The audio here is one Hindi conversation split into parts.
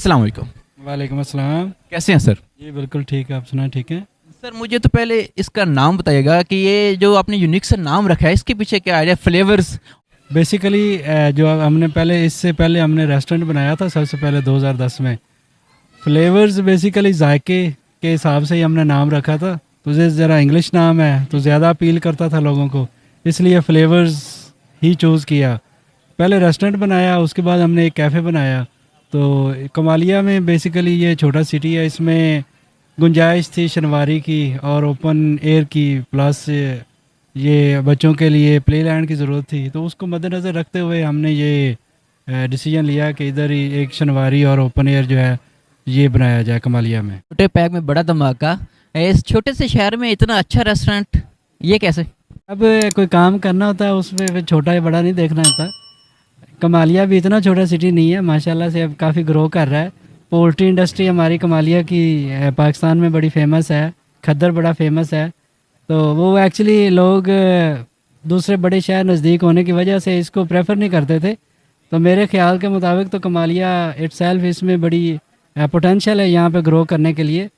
अस्सलाम वालेकुम। वालेकुम अस्सलाम। कैसे हैं सर? जी बिल्कुल ठीक है, आप सुनाए ठीक है। सर मुझे तो पहले इसका नाम बताइएगा कि ये जो आपने यूनिक सा नाम रखा है इसके पीछे क्या आइडिया, फ्लेवर्स? बेसिकली जो हमने पहले इससे पहले हमने रेस्टोरेंट बनाया था सबसे पहले 2010 में। फ्लेवर्स बेसिकली जायके के हिसाब से ही हमने नाम रखा था। तुझे ज़रा इंग्लिश नाम है तो ज़्यादा अपील करता था लोगों को, इसलिए फ्लेवर्स ही चूज़ किया। पहले रेस्टोरेंट बनाया, उसके बाद हमने एक कैफ़े बनाया। तो कमालिया में बेसिकली ये छोटा सिटी है, इसमें गुंजाइश थी शनवारी की और ओपन एयर की, प्लस ये बच्चों के लिए प्ले लैंड की ज़रूरत थी। तो उसको मद्देनज़र रखते हुए हमने ये डिसीजन लिया कि इधर ही एक शनवारी और ओपन एयर जो है ये बनाया जाए कमालिया में। छोटे पैक में बड़ा धमाका। इस छोटे से शहर में इतना अच्छा रेस्टोरेंट, ये कैसे? अब कोई काम करना होता है उसमें फिर छोटा या बड़ा नहीं देखना होता। कमालिया भी इतना छोटा सिटी नहीं है, माशाल्लाह से अब काफ़ी ग्रो कर रहा है। पोल्ट्री इंडस्ट्री हमारी कमालिया की पाकिस्तान में बड़ी फेमस है, खद्दर बड़ा फेमस है। तो वो एक्चुअली लोग दूसरे बड़े शहर नज़दीक होने की वजह से इसको प्रेफर नहीं करते थे। तो मेरे ख्याल के मुताबिक तो कमालिया इटसेल्फ इसमें बड़ी पोटेंशियल है यहाँ पे ग्रो करने के लिए।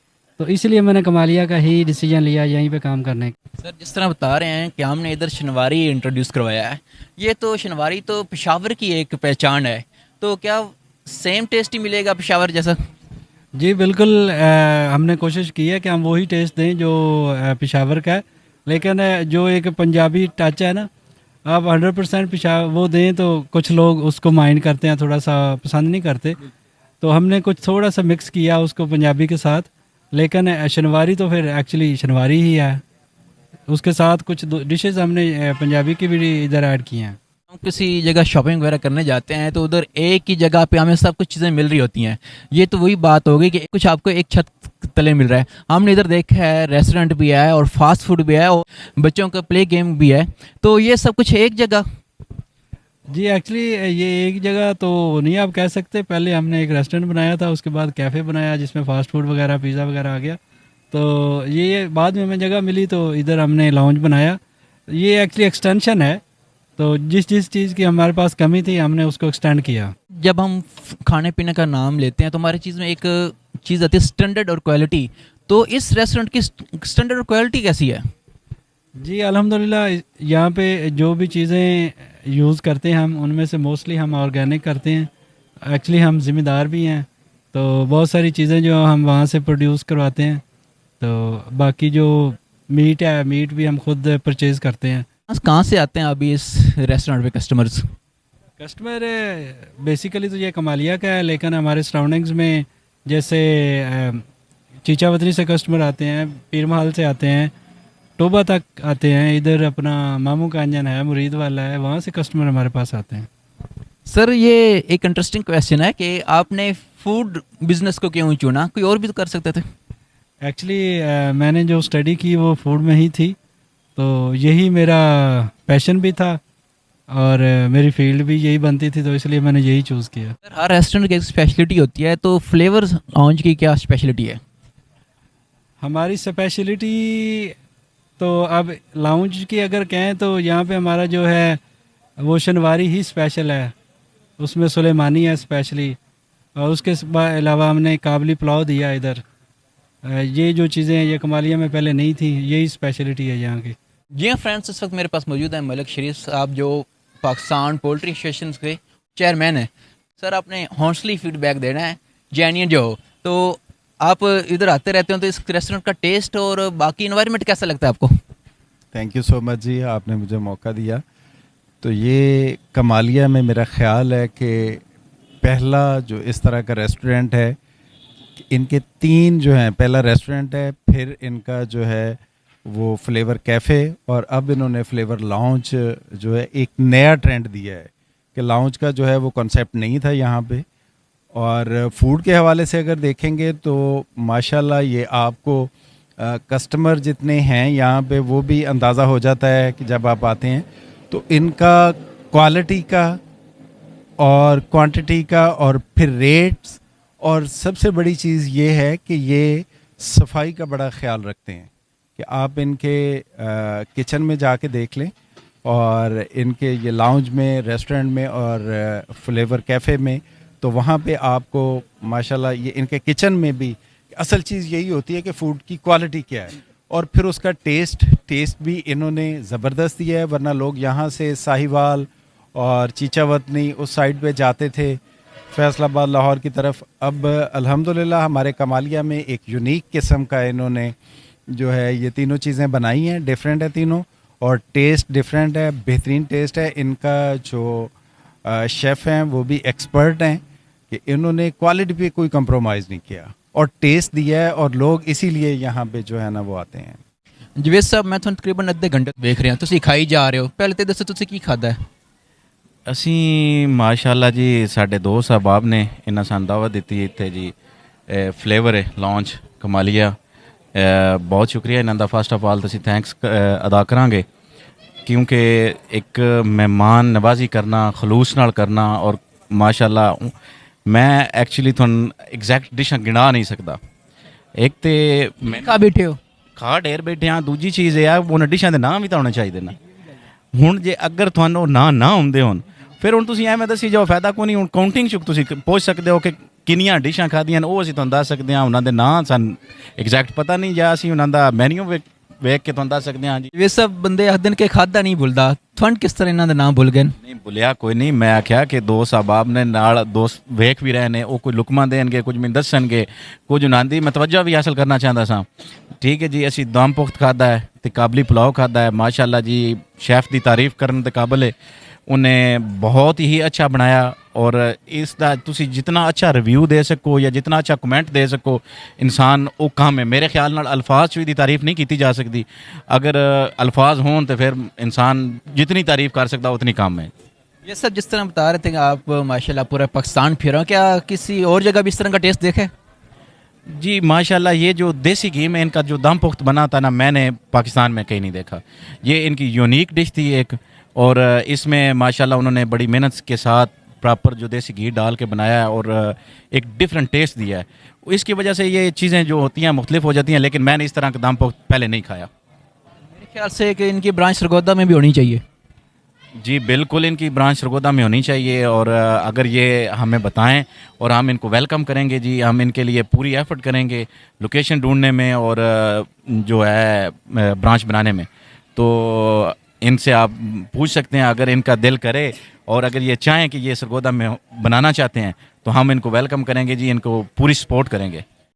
तो इसलिए मैंने कमालिया का ही डिसीजन लिया यहीं पे काम करने का। सर जिस तरह बता रहे हैं कि हमने इधर शनवारी इंट्रोड्यूस करवाया है, ये तो शनवारी तो पेशावर की एक पहचान है, तो क्या सेम टेस्ट ही मिलेगा पेशावर जैसा? जी बिल्कुल, हमने कोशिश की है कि हम वही टेस्ट दें जो पेशावर का है। लेकिन जो एक पंजाबी टच है ना, आप 100% पेशावर वो दें तो कुछ लोग उसको माइंड करते हैं, थोड़ा सा पसंद नहीं करते। तो हमने कुछ थोड़ा सा मिक्स किया उसको पंजाबी के साथ। लेकिन शनवारी तो फिर एक्चुअली शनवारी ही है। उसके साथ कुछ डिशेस हमने पंजाबी की भी इधर ऐड की हैं। हम किसी जगह शॉपिंग वगैरह करने जाते हैं तो उधर एक ही जगह पे हमें सब कुछ चीज़ें मिल रही होती हैं। ये तो वही बात होगी कि कुछ आपको एक छत तले मिल रहा है। हमने इधर देखा है रेस्टोरेंट भी है और फास्ट फूड भी है और बच्चों का प्ले गेम भी है, तो ये सब कुछ एक जगह। जी एक्चुअली ये एक जगह तो नहीं आप कह सकते। पहले हमने एक रेस्टोरेंट बनाया था, उसके बाद कैफ़े बनाया जिसमें फ़ास्ट फूड वगैरह पिज़्ज़ा वगैरह आ गया। तो ये बाद में हमें जगह मिली तो इधर हमने लाउंज बनाया। ये एक्चुअली एक्सटेंशन है। तो जिस जिस चीज़ की हमारे पास कमी थी हमने उसको एक्सटेंड किया। जब हम खाने पीने का नाम लेते हैं तो हमारी चीज़ में एक चीज़ आती है स्टैंडर्ड और क्वालिटी। तो इस रेस्टोरेंट की स्टैंडर्ड और क्वालिटी कैसी है? जी अल्हम्दुलिल्लाह, यहाँ पे जो भी चीज़ें यूज़ करते हैं हम उनमें से मोस्टली हम ऑर्गेनिक करते हैं। एक्चुअली हम ज़िम्मेदार भी हैं, तो बहुत सारी चीज़ें जो हम वहाँ से प्रोड्यूस करवाते हैं। तो बाकी जो मीट है, मीट भी हम खुद परचेज़ करते हैं। कहाँ से आते हैं अभी इस रेस्टोरेंट पे कस्टमर्स? कस्टमर बेसिकली तो ये कमालिया का है, लेकिन हमारे सराउंडिंग्स में जैसे चीचावतरी से कस्टमर आते हैं, पीर महल से आते हैं, टोबा तक आते हैं। इधर अपना मामू का अंजन है, मुरीद वाला है, वहाँ से कस्टमर हमारे पास आते हैं। सर ये एक इंटरेस्टिंग क्वेश्चन है कि आपने फूड बिजनेस को क्यों चुना, कोई और भी तो कर सकते थे। एक्चुअली मैंने जो स्टडी की वो फूड में ही थी, तो यही मेरा पैशन भी था और मेरी फील्ड भी यही बनती थी, तो इसलिए मैंने यही चूज़ किया। सर हर रेस्टोरेंट की एक स्पेशलिटी होती है, तो फ्लेवर लॉन्च की क्या स्पेशलिटी है? हमारी स्पेशलिटी तो अब लाउंज की अगर कहें तो यहाँ पे हमारा जो है वो शनवारी ही स्पेशल है, उसमें सुलेमानी है स्पेशली। और उसके अलावा हमने काबली पुलाव दिया इधर। ये जो चीज़ें हैं ये कमालिया में पहले नहीं थी, यही स्पेशलिटी है यहाँ की। जी हाँ फ्रेंड्स, इस वक्त मेरे पास मौजूद है मलिक शरीफ साहब जो पाकिस्तान पोल्ट्री एसोसिएशन के चेयरमैन हैं। सर आपने हॉन्स्टली फीडबैक देना है, जेन्युइन जो हो। तो आप इधर आते रहते हो तो इस रेस्टोरेंट का टेस्ट और बाकी इन्वायरमेंट कैसा लगता है आपको? थैंक यू सो मच जी, आपने मुझे मौका दिया। तो ये कमालिया में मेरा ख्याल है कि पहला जो इस तरह का रेस्टोरेंट है, इनके 3 जो हैं, पहला रेस्टोरेंट है, फिर इनका जो है वो फ्लेवर कैफ़े, और अब इन्होंने फ्लेवर लाउंज जो है एक नया ट्रेंड दिया है कि लाउंज का जो है वो कॉन्सेप्ट नहीं था यहाँ पे। और फूड के हवाले से अगर देखेंगे तो माशाल्लाह ये आपको कस्टमर जितने हैं यहाँ पे वो भी अंदाज़ा हो जाता है कि जब आप आते हैं तो इनका क्वालिटी का और क्वांटिटी का और फिर रेट्स, और सबसे बड़ी चीज़ ये है कि ये सफाई का बड़ा ख्याल रखते हैं कि आप इनके किचन में जाके देख लें, और इनके ये लाउंज में, रेस्टोरेंट में और फ्लेवर कैफ़े में तो वहाँ पे आपको माशाल्लाह ये इनके किचन में भी असल चीज़ यही होती है कि फ़ूड की क्वालिटी क्या है और फिर उसका टेस्ट भी इन्होंने ज़बरदस्त दिया है। वरना लोग यहाँ से साहिवाल और चीचावतनी उस साइड पे जाते थे, फैसलाबाद लाहौर की तरफ। अब अल्हम्दुलिल्लाह हमारे कमालिया में एक यूनिक किस्म का इन्होंने जो है ये तीनों चीज़ें बनाई हैं, डिफरेंट है तीनों और टेस्ट डिफरेंट है, बेहतरीन टेस्ट है। इनका जो शेफ़ हैं वो भी एक्सपर्ट हैं कि इन्होंने क्वालिटी पे कोई कंप्रोमाइज़ नहीं किया और टेस्ट दिया है और लोग इसीलिए यहाँ पे जो है ना वो आते हैं। ਜਵੇਦ ਸਾਹਿਬ ਮੈਂ ਤੁਹਾਨੂੰ ਤਕਰੀਬਨ ਅੱਧੇ ਘੰਟੇ ਤੋਂ ਵੇਖ ਰਿਹਾ ਤੁਸੀਂ ਖਾਈ ਜਾ ਰਹੇ ਹੋ ਪਹਿਲੇ ਤੇ ਦੱਸੋ ਤੁਸੀਂ ਕੀ ਖਾਦਾ ਹੈ ਅਸੀਂ ਮਾਸ਼ਾਅੱਲਾ ਜੀ ਸਾਡੇ ਦੋਸਤ ਅਹਿਬਾਬ ਨੇ ਇਹਨਾਂ ਸਾਨੂੰ ਦਾਵਤ ਦਿੱਤੀ ਇੱਥੇ ਜੀ ਫਲੇਵਰ ਹੈ ਲਾਂਚ ਕਮਾਲੀਆ ਬਹੁਤ ਸ਼ੁਕਰੀਆ ਇਹਨਾਂ ਦਾ ਫਸਟ ਆਫ ਆਲ ਤੁਸੀਂ ਥੈਂਕਸ ਅਦਾ ਕਰਾਂਗੇ ਕਿਉਂਕਿ ਇੱਕ ਮਹਿਮਾਨ ਨਵਾਜ਼ੀ ਕਰਨਾ ਖਲੂਸ ਨਾਲ ਕਰਨਾ ਔਰ ਮਾਸ਼ਾਅੱਲਾ ਮੈਂ ਐਕਚੁਅਲੀ ਤੁਹਾਨੂੰ ਐਗਜ਼ੈਕਟ ਡਿਸ਼ਾਂ ਗਿਣਾ ਨਹੀਂ ਸਕਦਾ ਇੱਕ ਤੇ ਮੈਂ ਖਾ ਬੈਠੇ ਹੋ ਖਾ ਢੇਰ ਬੈਠੇ ਹਾਂ ਦੂਜੀ ਚੀਜ਼ ਇਹ ਆ ਉਹਨਾਂ ਡਿਸ਼ਾਂ ਦੇ ਨਾਮ ਵੀ ਤਾਂ ਹੋਣੇ ਚਾਹੀਦੇ ਨੇ ਹੁਣ ਜੇ ਅਗਰ ਤੁਹਾਨੂੰ ਉਹ ਨਾ ਹੁੰਦੇ ਹੋਣ ਫਿਰ ਹੁਣ ਤੁਸੀਂ ਐਵੇਂ ਦੱਸੀ ਜਾਓ ਫਾਇਦਾ ਕੋਈ ਨਹੀਂ ਹੁਣ ਕਾਊਂਟਿੰਗ ਚ ਤੁਸੀਂ ਪੁੱਛ ਸਕਦੇ ਹੋ ਕਿ ਕਿੰਨੀਆਂ ਡਿਸ਼ਾਂ ਖਾਧੀਆਂ ਨੇ ਉਹ ਅਸੀਂ ਤੁਹਾਨੂੰ ਦੱਸ ਸਕਦੇ ਹਾਂ ਉਹਨਾਂ ਦੇ ਨਾਂ ਸਾਨੂੰ ਐਗਜ਼ੈਕਟ ਪਤਾ ਨਹੀਂ ਜਾਂ ਅਸੀਂ ਉਹਨਾਂ ਦਾ ਮੈਨੂ ਵੇਖ ਕੇ ਤੁਹਾਨੂੰ ਦੱਸ ਸਕਦੇ ਹਾਂ ਜੀ ਜਵੇਦ ਸਾਹਿਬ ਬੰਦੇ ਆਖਦੇ ਨੇ ਕਿ ਖਾਦਾ ਨਹੀਂ ਭੁੱਲਦਾ ਤੁਹਾਨੂੰ ਕਿਸ ਤਰ੍ਹਾਂ ਇਹਨਾਂ ਦੇ ਨਾਮ ਭੁੱਲ ਗਏ ਨੇ? ਨਹੀਂ ਭੁੱਲਿਆ ਕੋਈ ਨਹੀਂ ਮੈਂ ਆਖਿਆ ਕਿ ਦੋਸਤ ਅਹਿਬਾਬ ਨੇ ਨਾਲ ਦੋਸਤ ਵੇਖ ਵੀ ਰਹੇ ਨੇ ਉਹ ਕੋਈ ਲੁਕਮਾ ਦੇਣਗੇ ਕੁਝ ਮੈਨੂੰ ਦੱਸਣਗੇ ਕੁਝ ਉਹਨਾਂ ਦੀ ਮੈਂ ਤਵੱਜੋ ਵੀ ਹਾਸਲ ਕਰਨਾ ਚਾਹੁੰਦਾ ਸਾਂ ਠੀਕ ਹੈ ਜੀ ਅਸੀਂ ਦਮ ਪੁਖਤ ਖਾਦਾ ਹੈ ਤੇ ਕਾਬਲੀ ਪੁਲਾਓ ਖਾਦਾ ਹੈ ਮਾਸ਼ਾਅੱਲਾ ਜੀ ਸ਼ੈਫ ਦੀ ਤਾਰੀਫ ਕਰਨ ਦੇ ਕਾਬਲ ਹੈ ਉਹਨੇ ਬਹੁਤ ਹੀ ਅੱਛਾ ਬਣਾਇਆ ਔਰ ਇਸ ਦਾ ਤੁਸੀਂ ਜਿੰਨਾ ਅੱਛਾ ਰਿਵਿਊ ਦੇ ਸਕੋ ਜਾਂ ਜਿੰਨਾ ਅੱਛਾ ਕਮੈਂਟ ਦੇ ਸਕੋ ਇਨਸਾਨ ਉਹ ਕੰਮ ਹੈ ਮੇਰੇ ਖਿਆਲ ਨਾਲ ਅਲਫਾਜ਼ 'ਚ ਵੀ ਦੀ ਤਾਰੀਫ ਨਹੀਂ ਕੀਤੀ ਜਾ ਸਕਦੀ ਅਗਰ ਅਲਫਾਜ਼ ਹੋਣ तो फिर इंसान जितनी तारीफ़ कर सकता उतनी कम है ये सब जिस तरह बता रहे थे कि आप माशाल्लाह पूरा पाकिस्तान फिर क्या किसी और जगह भी इस तरह का टेस्ट देखे जी माशाल्लाह ये जो देसी घी में इनका जो दम पुख्त बना था ना मैंने पाकिस्तान में कहीं नहीं देखा ये इनकी यूनिक डिश थी एक और इसमें माशाल्लाह उन्होंने बड़ी मेहनत के साथ प्रॉपर जो देसी घी डाल के बनाया है और एक डिफरेंट टेस्ट दिया है इसकी वजह से ये चीज़ें जो होती हैं मुख्तलिफ हो जाती हैं लेकिन मैंने इस तरह का दम पुख्त पहले नहीं खाया मेरे ख्याल से कि इनकी ब्रांच सरगोदा में भी होनी चाहिए जी बिल्कुल इनकी ब्रांच सरगोदा में होनी चाहिए और अगर ये हमें बताएं और हम इनको वेलकम करेंगे जी हम इनके लिए पूरी एफर्ट करेंगे लोकेशन ढूंढने में और जो है ब्रांच बनाने में तो इनसे आप पूछ सकते हैं अगर इनका दिल करे और अगर ये चाहें कि ये सरगोदा में बनाना चाहते हैं तो हम इनको वेलकम करेंगे जी इनको पूरी सपोर्ट करेंगे